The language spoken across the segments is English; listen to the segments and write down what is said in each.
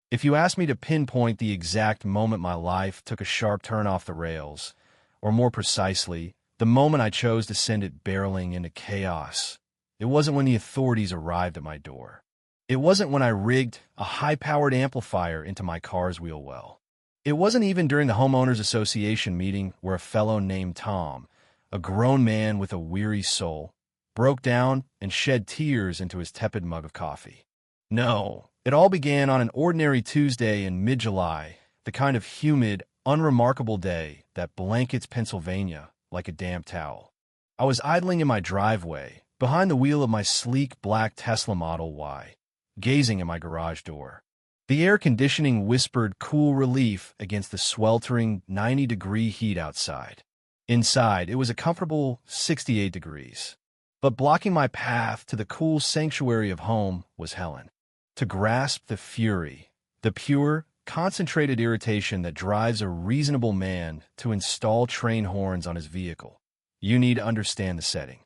If you ask me to pinpoint the exact moment my life took a sharp turn off the rails, or more precisely, the moment I chose to send it barreling into chaos, it wasn't when the authorities arrived at my door. It wasn't when I rigged a high-powered amplifier into my car's wheel well. It wasn't even during the homeowners association meeting where a fellow named Tom, a grown man with a weary soul, broke down and shed tears into his tepid mug of coffee. No, it all began on an ordinary Tuesday in mid-July, the kind of humid, unremarkable day that blankets Pennsylvania like a damp towel. I was idling in my driveway, behind the wheel of my sleek black Tesla Model Y, gazing at my garage door. The air conditioning whispered cool relief against the sweltering 90-degree heat outside. Inside, it was a comfortable 68 degrees. But blocking my path to the cool sanctuary of home was Helen. To grasp the fury, the pure, concentrated irritation that drives a reasonable man to install train horns on his vehicle, you need to understand the setting.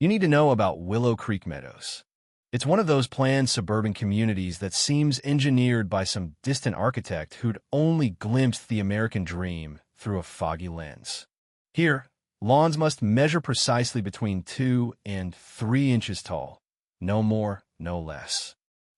You need to know about Willow Creek Meadows. It's one of those planned suburban communities that seems engineered by some distant architect who'd only glimpsed the American dream through a foggy lens. Here, lawns must measure precisely between 2 and 3 inches tall. No more, no less.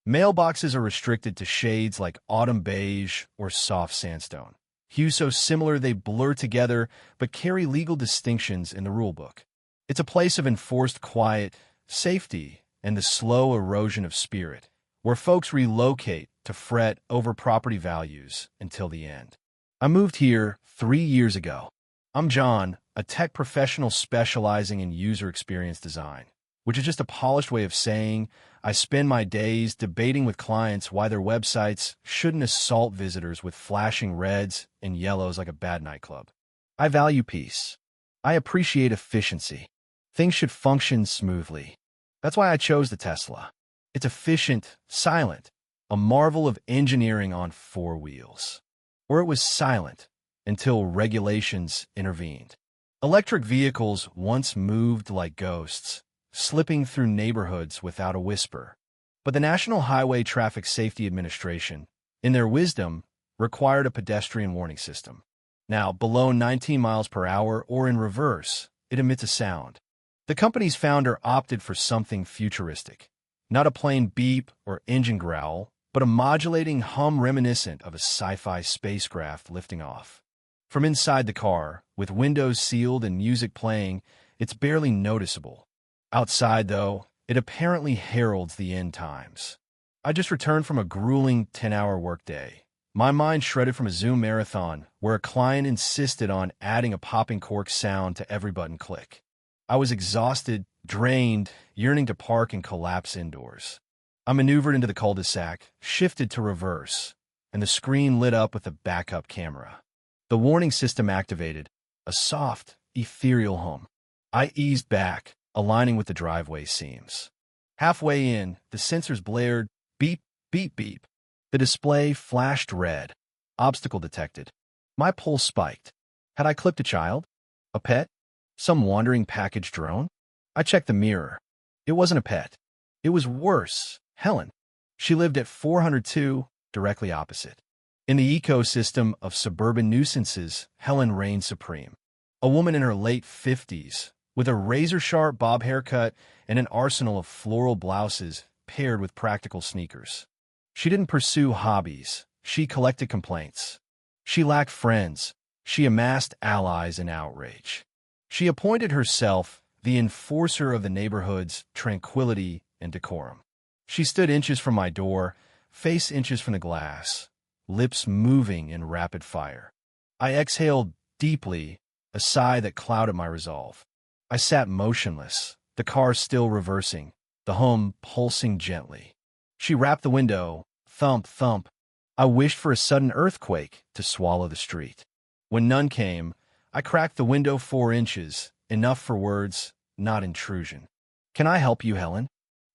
Mailboxes are restricted to shades like autumn beige or soft sandstone, hues so similar they blur together but carry legal distinctions in the rulebook. It's a place of enforced quiet, safety, and the slow erosion of spirit, where folks relocate to fret over property values until the end. I moved here 3 years ago. I'm John, a tech professional specializing in user experience design, which is just a polished way of saying I spend my days debating with clients why their websites shouldn't assault visitors with flashing reds and yellows like a bad nightclub. I value peace. I appreciate efficiency. Things should function smoothly. That's why I chose the Tesla. It's efficient, silent, a marvel of engineering on 4 wheels. Or it was silent until regulations intervened. Electric vehicles once moved like ghosts, slipping through neighborhoods without a whisper. But the National Highway Traffic Safety Administration, in their wisdom, required a pedestrian warning system. Now, below 19 miles per hour or in reverse, it emits a sound. The company's founder opted for something futuristic. Not a plain beep or engine growl, but a modulating hum reminiscent of a sci-fi spacecraft lifting off. From inside the car, with windows sealed and music playing, it's barely noticeable. Outside, though, it apparently heralds the end times. I just returned from a grueling 10-hour workday, my mind shredded from a Zoom marathon where a client insisted on adding a popping cork sound to every button click. I was exhausted, drained, yearning to park and collapse indoors. I maneuvered into the cul-de-sac, shifted to reverse, and the screen lit up with a backup camera. The warning system activated, a soft, ethereal hum. I eased back, aligning with the driveway seams. Halfway in, the sensors blared, beep, beep, beep. The display flashed red. Obstacle detected. My pulse spiked. Had I clipped a child? A pet? Some wandering package drone? I checked the mirror. It wasn't a pet. It was worse. Helen. She lived at 402, directly opposite. In the ecosystem of suburban nuisances, Helen reigned supreme. A woman in her late 50s, with a razor-sharp bob haircut and an arsenal of floral blouses paired with practical sneakers. She didn't pursue hobbies. She collected complaints. She lacked friends. She amassed allies in outrage. She appointed herself the enforcer of the neighborhood's tranquility and decorum. She stood inches from my door, face inches from the glass, lips moving in rapid fire. I exhaled deeply, a sigh that clouded my resolve. I sat motionless, the car still reversing, the hum pulsing gently. She rapped the window, thump, thump. I wished for a sudden earthquake to swallow the street. When none came, I cracked the window 4 inches, enough for words, not intrusion. "Can I help you, Helen?"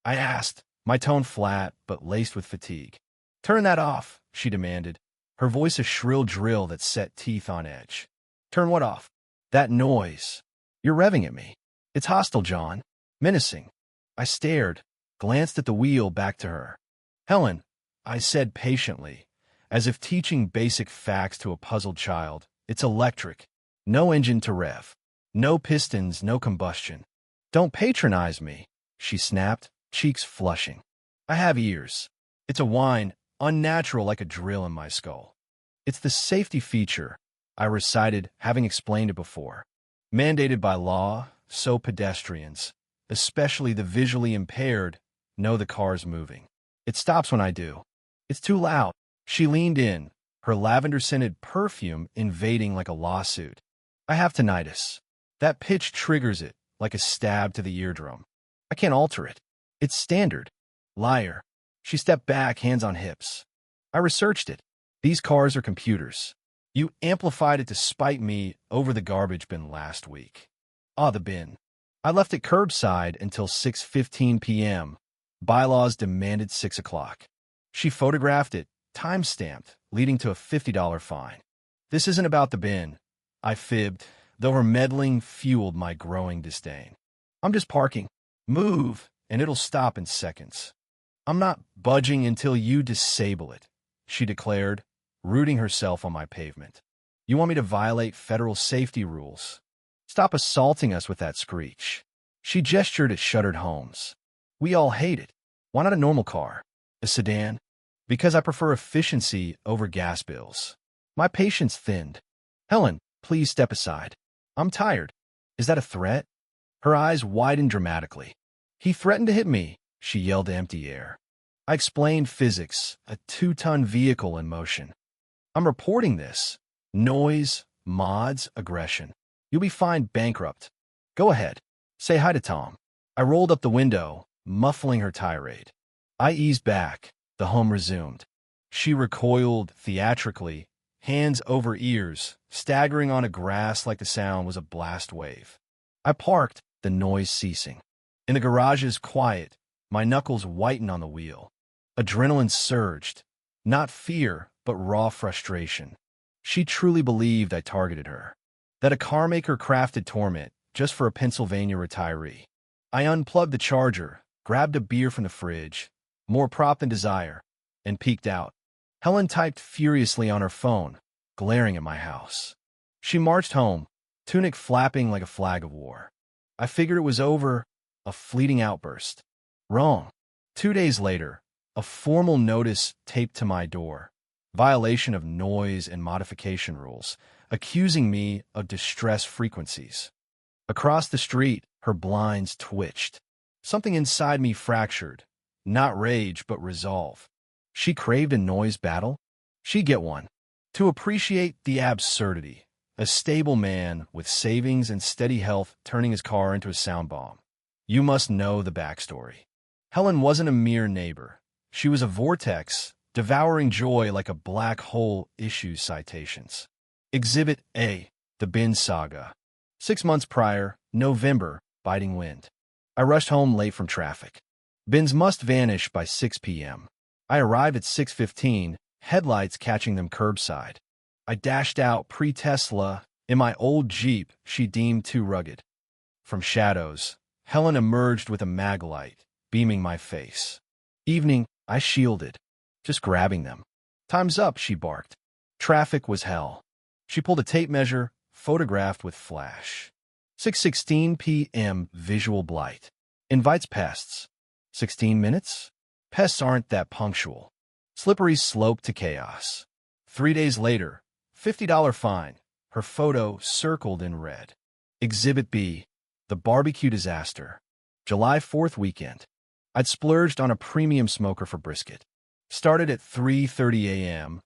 I asked, my tone flat but laced with fatigue. "Turn that off," she demanded, her voice a shrill drill that set teeth on edge. "Turn what off?" "That noise. You're revving at me. It's hostile, John. Menacing." I stared, glanced at the wheel back to her. "Helen," I said patiently, as if teaching basic facts to a puzzled child. It's electric. No engine to rev. No pistons, no combustion. Don't patronize me, she snapped, cheeks flushing. I have ears. It's a whine, unnatural like a drill in my skull. It's the safety feature, I recited, having explained it before. Mandated by law, so pedestrians, especially the visually impaired, know the car's moving. It stops when I do. It's too loud. She leaned in, her lavender-scented perfume invading like a lawsuit. I have tinnitus. That pitch triggers it, like a stab to the eardrum. I can't alter it. It's standard. Liar. She stepped back, hands on hips. I researched it. These cars are computers. You amplified it to spite me over the garbage bin last week. Ah, the bin. I left it curbside until 6:15 p.m. Bylaws demanded 6 o'clock. She photographed it, time-stamped, leading to a $50 fine. This isn't about the bin, I fibbed, though her meddling fueled my growing disdain. I'm just parking. Move, and it'll stop in seconds. I'm not budging until you disable it, she declared, rooting herself on my pavement. You want me to violate federal safety rules? Stop assaulting us with that screech. She gestured at shuttered homes. We all hate it. Why not a normal car? A sedan? Because I prefer efficiency over gas bills. My patience thinned. Helen, please step aside. I'm tired. Is that a threat? Her eyes widened dramatically. He threatened to hit me, she yelled to empty air. I explained physics, a 2-ton vehicle in motion. I'm reporting this. Noise, mods, aggression. You'll be fined bankrupt. Go ahead. Say hi to Tom. I rolled up the window, muffling her tirade. I eased back. The home resumed. She recoiled theatrically, hands over ears, staggering on a grass like the sound was a blast wave. I parked, the noise ceasing. In the garage's quiet, my knuckles whitened on the wheel. Adrenaline surged. Not fear, but raw frustration. She truly believed I targeted her. That a carmaker crafted torment just for a Pennsylvania retiree. I unplugged the charger, grabbed a beer from the fridge, more prop than desire, and peeked out. Helen typed furiously on her phone, glaring at my house. She marched home, tunic flapping like a flag of war. I figured it was over, a fleeting outburst. Wrong. 2 days later, a formal notice taped to my door. Violation of noise and modification rules, accusing me of distress frequencies. Across the street, her blinds twitched. Something inside me fractured. Not rage, but resolve. She craved a noise battle? She'd get one. To appreciate the absurdity, a stable man with savings and steady health turning his car into a sound bomb. You must know the backstory. Helen wasn't a mere neighbor. She was a vortex, devouring joy like a black hole issues citations. Exhibit A, the bin saga. 6 months prior, November, biting wind. I rushed home late from traffic. Bins must vanish by 6 p.m. I arrived at 6:15, headlights catching them curbside. I dashed out pre-Tesla in my old Jeep she deemed too rugged. From shadows, Helen emerged with a mag light, beaming my face. Evening, I shielded, just grabbing them. Time's up, she barked. Traffic was hell. She pulled a tape measure, photographed with flash. 6:16 p.m. visual blight. Invites pests. 16 minutes? Pests aren't that punctual. Slippery slope to chaos. 3 days later, $50 fine. Her photo circled in red. Exhibit B, the barbecue disaster. July 4th weekend. I'd splurged on a premium smoker for brisket. Started at 3:30 a.m.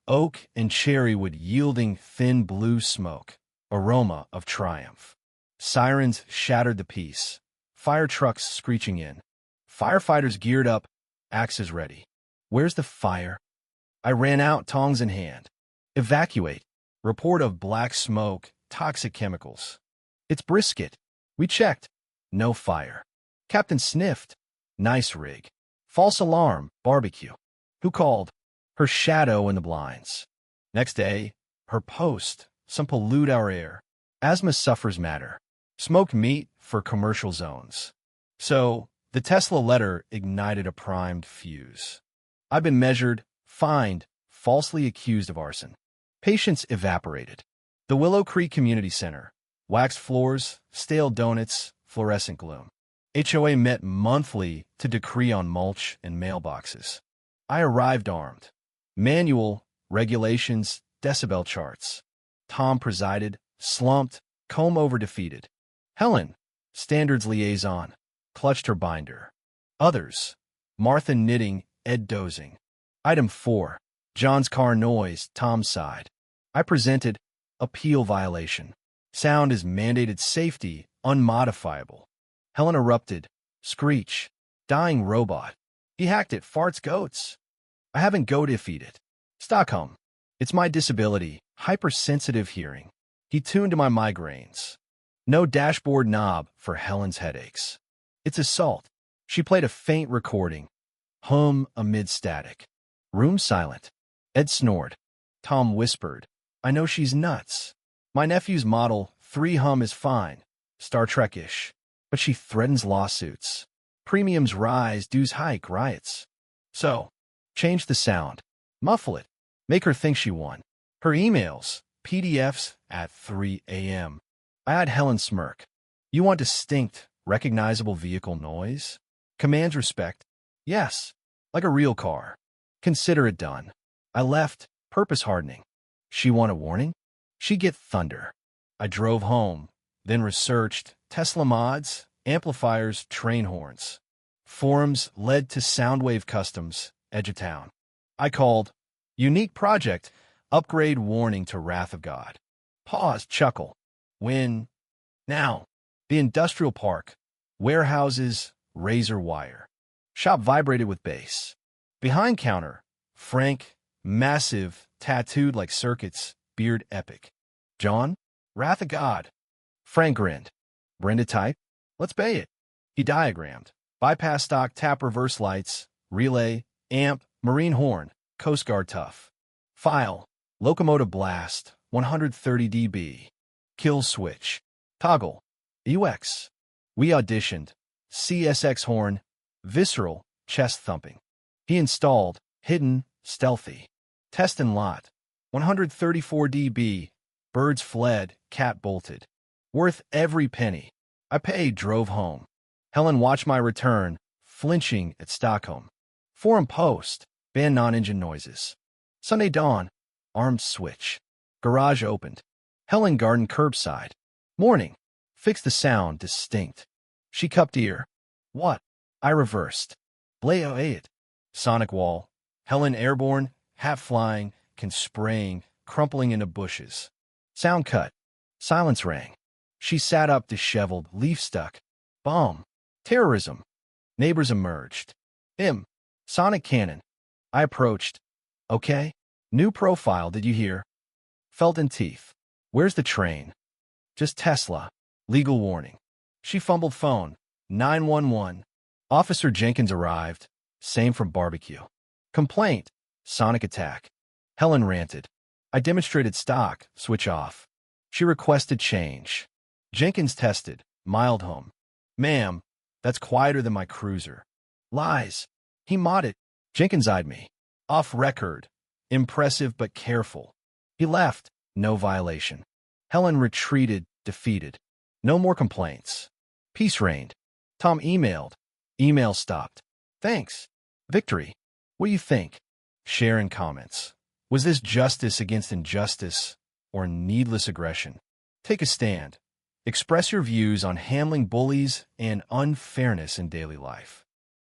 Oak and cherry wood yielding thin blue smoke. Aroma of triumph. Sirens shattered the peace. Fire trucks screeching in. Firefighters geared up, axes ready. Where's the fire? I ran out, tongs in hand. Evacuate. Report of black smoke, toxic chemicals. It's brisket. We checked. No fire. Captain sniffed. Nice rig. False alarm, barbecue. Who called? Her shadow in the blinds. Next day, her post. Some pollute our air. Asthma sufferers matter. Smoked meat for commercial zones. So, the Tesla letter ignited a primed fuse. I've been measured, fined, falsely accused of arson. Patience evaporated. The Willow Creek Community Center. Waxed floors, stale donuts, fluorescent gloom. HOA met monthly to decree on mulch and mailboxes. I arrived armed. Manual, regulations, decibel charts. Tom presided, slumped, comb-over defeated. Helen, standards liaison, clutched her binder. Others, Martha knitting, Ed dozing. Item 4, John's car noise, Tom sighed. I presented, appeal violation. Sound is mandated safety, unmodifiable. Helen erupted, screech, dying robot. He hacked it, farts goats. I haven't goat-ified it. Stockholm. It's my disability, hypersensitive hearing. He tuned to my migraines. No dashboard knob for Helen's headaches. It's assault. She played a faint recording. Hum amid static. Room silent. Ed snored. Tom whispered, I know she's nuts. My nephew's Model 3 hum is fine, Star Trek-ish, but she threatens lawsuits. Premiums rise, dues hike, riots. So, change the sound. Muffle it. Make her think she won. Her emails, PDFs, at 3 a.m. I had Helen smirk. You want distinct, recognizable vehicle noise? Commands respect. Yes, like a real car. Consider it done. I left, purpose hardening. She want a warning? She get thunder. I drove home, then researched Tesla mods, amplifiers, train horns. Forums led to Soundwave Customs, edge of town. I called, unique project, upgrade warning to Wrath of God. Pause, chuckle. When? Now. The industrial park. Warehouses, razor wire. Shop vibrated with bass. Behind counter, Frank, massive, tattooed like circuits, beard epic. John? Wrath of God. Frank grinned. Brenda type? Let's pay it. He diagrammed. Bypass stock tap reverse lights, relay, amp, marine horn, Coast Guard tough. File, locomotive blast, 130 dB. Kill switch. Toggle. UX. We auditioned. CSX horn, visceral, chest thumping. He installed, hidden, stealthy. Test and lot. 134 dB. Birds fled, cat bolted. Worth every penny. I paid, drove home. Helen watched my return, flinching at Stockholm. Forum post, ban non-engine noises. Sunday dawn, armed switch. Garage opened. Helen garden curbside. Morning. Fix the sound distinct. She cupped ear. What? I reversed. Blao it. Sonic wall. Helen airborne, half flying, can spraying, crumpling into bushes. Sound cut. Silence rang. She sat up disheveled, leaf stuck. Bomb. Terrorism. Neighbors emerged. Sonic cannon. I approached. Okay. New profile, did you hear? Felt in teeth. Where's the train? Just Tesla. Legal warning. She fumbled phone. 911. Officer Jenkins arrived. Same from barbecue. Complaint. Sonic attack. Helen ranted. I demonstrated stock. Switch off. She requested change. Jenkins tested. Mild hum. Ma'am, that's quieter than my cruiser. Lies. He modded. Jenkins eyed me. Off record. Impressive but careful. He left. No violation. Helen retreated, defeated. No more complaints. Peace reigned. Tom emailed. Email stopped. Thanks. Victory. What do you think? Share in comments. Was this justice against injustice or needless aggression? Take a stand. Express your views on handling bullies and unfairness in daily life.